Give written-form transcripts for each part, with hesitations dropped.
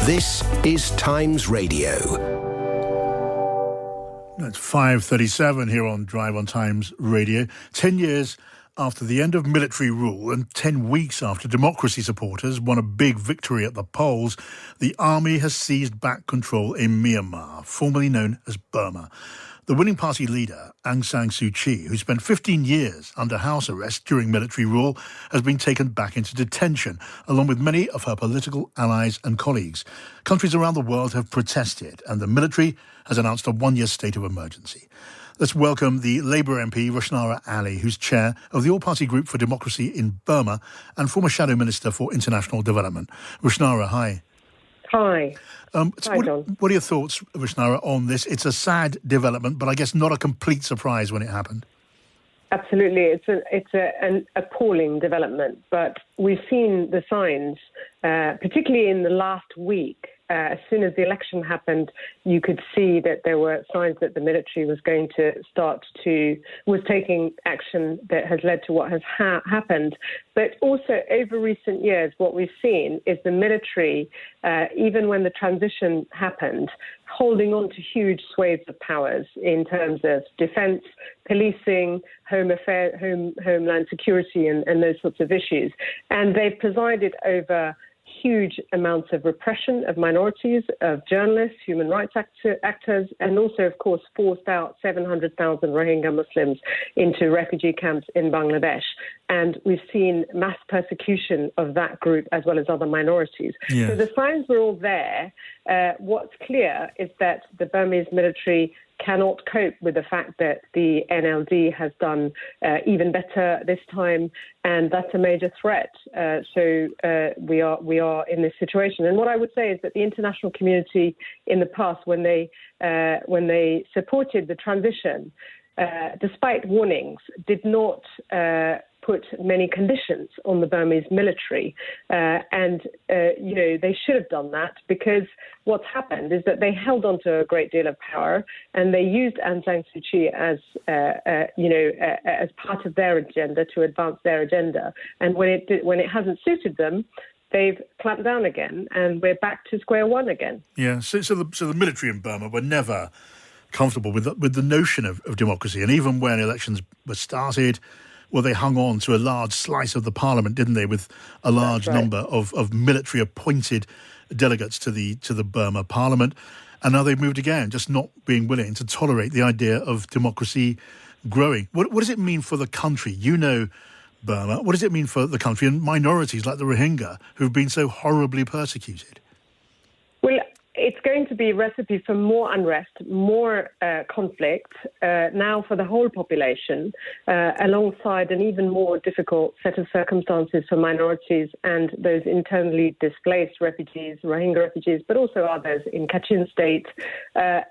This is Times Radio. It's 5:37 here on Drive on Times Radio. 10 years after the end of military rule and 10 weeks after democracy supporters won a big victory at the polls, the army has seized back control in Myanmar, formerly known as Burma. The winning party leader, Aung San Suu Kyi, who spent 15 years under house arrest during military rule, has been taken back into detention, along with many of her political allies and colleagues. Countries around the world have protested, and the military has announced a one-year state of emergency. Let's welcome the Labour MP, Rushanara, who's chair of the All-Party Group for Democracy in Burma and former Shadow Minister for International Development. Rushanara, hi. Hi. Hi, John. What are your thoughts, Rushanara, on this? It's a sad development, but I guess not a complete surprise when it happened. Absolutely. It's an appalling development, but we've seen the signs, particularly in the last week. As soon as the election happened, you could see that there were signs that the military was going to was taking action that has led to what has happened. But also over recent years, what we've seen is the military, even when the transition happened, holding on to huge swathes of powers in terms of defence, policing, homeland security and those sorts of issues. And they've presided over huge amounts of repression of minorities, of journalists, human rights actors, and also, of course, forced out 700,000 Rohingya Muslims into refugee camps in Bangladesh. And we've seen mass persecution of that group as well as other minorities. Yes. So the signs were all there. What's clear is that the Burmese military cannot cope with the fact that the NLD has done even better this time, and that's a major threat. So we are in this situation. And what I would say is that the international community in the past, when they supported the transition, despite warnings, did not put many conditions on the Burmese military. They should have done that, because what's happened is that they held on to a great deal of power, and they used Aung San Suu Kyi as part of their agenda to advance their agenda. And when it hasn't suited them, they've clamped down again, and we're back to square one again. Yeah, so the military in Burma were never comfortable with the notion of democracy. And even when elections were started, well, they hung on to a large slice of the parliament, didn't they, with a large number of military-appointed delegates to the Burma parliament. And now they've moved again, just not being willing to tolerate the idea of democracy growing. What does it mean for the country? You know Burma. What does it mean for the country and minorities like the Rohingya who've been so horribly persecuted? Well, it's going to be a recipe for more unrest, more conflict now for the whole population, alongside an even more difficult set of circumstances for minorities and those internally displaced refugees, Rohingya refugees, but also others in Kachin state.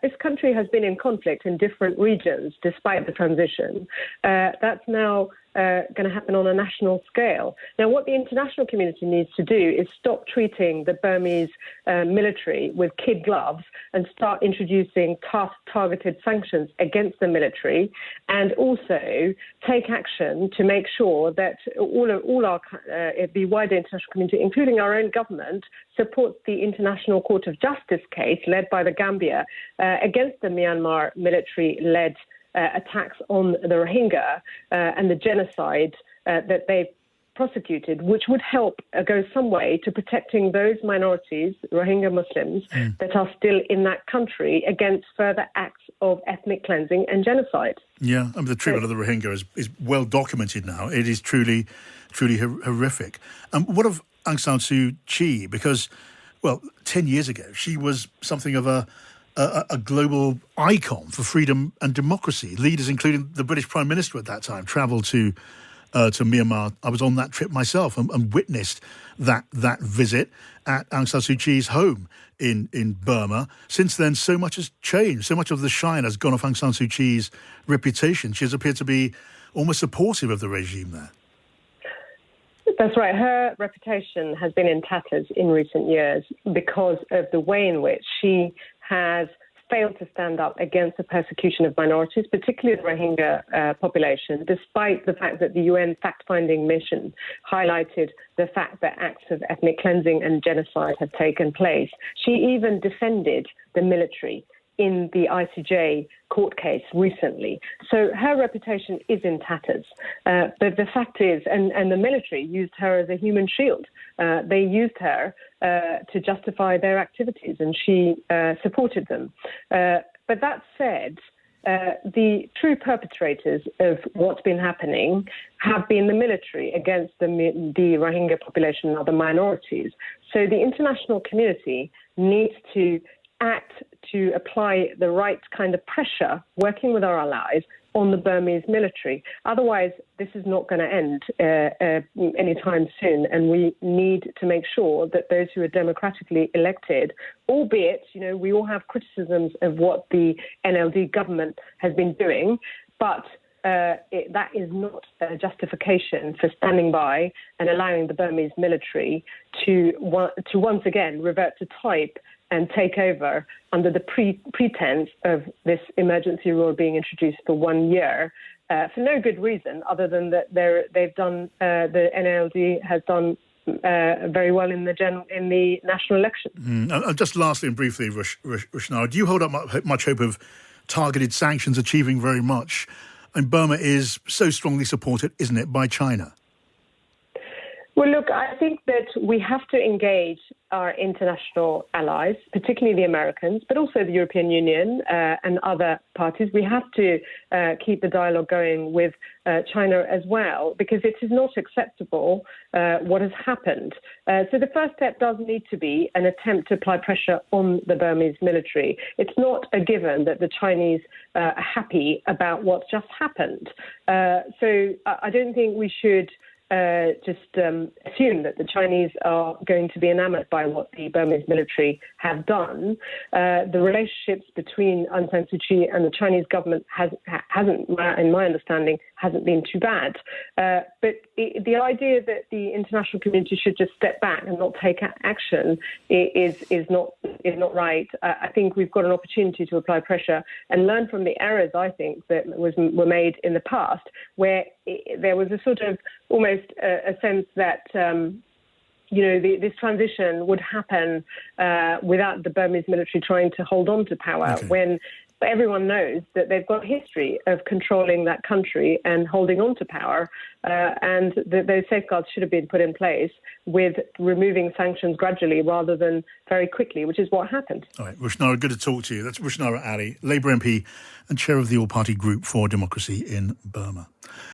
This country has been in conflict in different regions despite the transition. That's now going to happen on a national scale. Now, what the international community needs to do is stop treating the Burmese military with kid gloves and start introducing tough, targeted sanctions against the military, and also take action to make sure that the wider international community, including our own government, supports the International Court of Justice case led by the Gambia against the Myanmar military-led attacks on the Rohingya and the genocide that they've prosecuted, which would help go some way to protecting those minorities, Rohingya Muslims, that are still in that country against further acts of ethnic cleansing and genocide. Yeah, I mean, the treatment of the Rohingya is well documented now. It is truly horrific. What of Aung San Suu Kyi? Because, well, 10 years ago, she was something of a global icon for freedom and democracy. Leaders, including the British Prime Minister at that time, travelled to Myanmar. I was on that trip myself and witnessed that visit at Aung San Suu Kyi's home in Burma. Since then, so much has changed. So much of the shine has gone off Aung San Suu Kyi's reputation. She has appeared to be almost supportive of the regime there. That's right. Her reputation has been in tatters in recent years because of the way in which she has failed to stand up against the persecution of minorities, particularly the Rohingya population, despite the fact that the UN fact-finding mission highlighted the fact that acts of ethnic cleansing and genocide had taken place. She even defended the military in the ICJ court case recently. So her reputation is in tatters. But the fact is, and the military used her as a human shield. They used her to justify their activities, and she supported them. But that said, the true perpetrators of what's been happening have been the military against the Rohingya population and other minorities. So the international community needs to act to apply the right kind of pressure, working with our allies, on the Burmese military. Otherwise, this is not going to end anytime soon, and we need to make sure that those who are democratically elected, albeit, we all have criticisms of what the NLD government has been doing, but that is not a justification for standing by and allowing the Burmese military to once again revert to type and take over under the pretense of this emergency rule being introduced for 1 year for no good reason other than that the NLD has done very well in the national election. Just lastly and briefly, Rushanara, do you hold up much hope of targeted sanctions achieving very much? And Burma is so strongly supported, isn't it, by China? Well, look, I think that we have to engage our international allies, particularly the Americans, but also the European Union and other parties. We have to keep the dialogue going with China as well, because it is not acceptable what has happened. So the first step does need to be an attempt to apply pressure on the Burmese military. It's not a given that the Chinese are happy about what's just happened. So I don't think we should assume that the Chinese are going to be enamored by what the Burmese military have done. The relationships between Aung San Suu Kyi and the Chinese government hasn't, in my understanding, hasn't been too bad. But the idea that the international community should just step back and not take action is not right. I think we've got an opportunity to apply pressure and learn from the errors, I think, that were made in the past, where there was a sort of almost a sense that this transition would happen without the Burmese military trying to hold on to power, when everyone knows that they've got a history of controlling that country and holding on to power, and that those safeguards should have been put in place with removing sanctions gradually rather than very quickly, which is what happened. All right, Rushanara, good to talk to you. That's Rushanara Ali, Labour MP and chair of the All-Party Group for Democracy in Burma.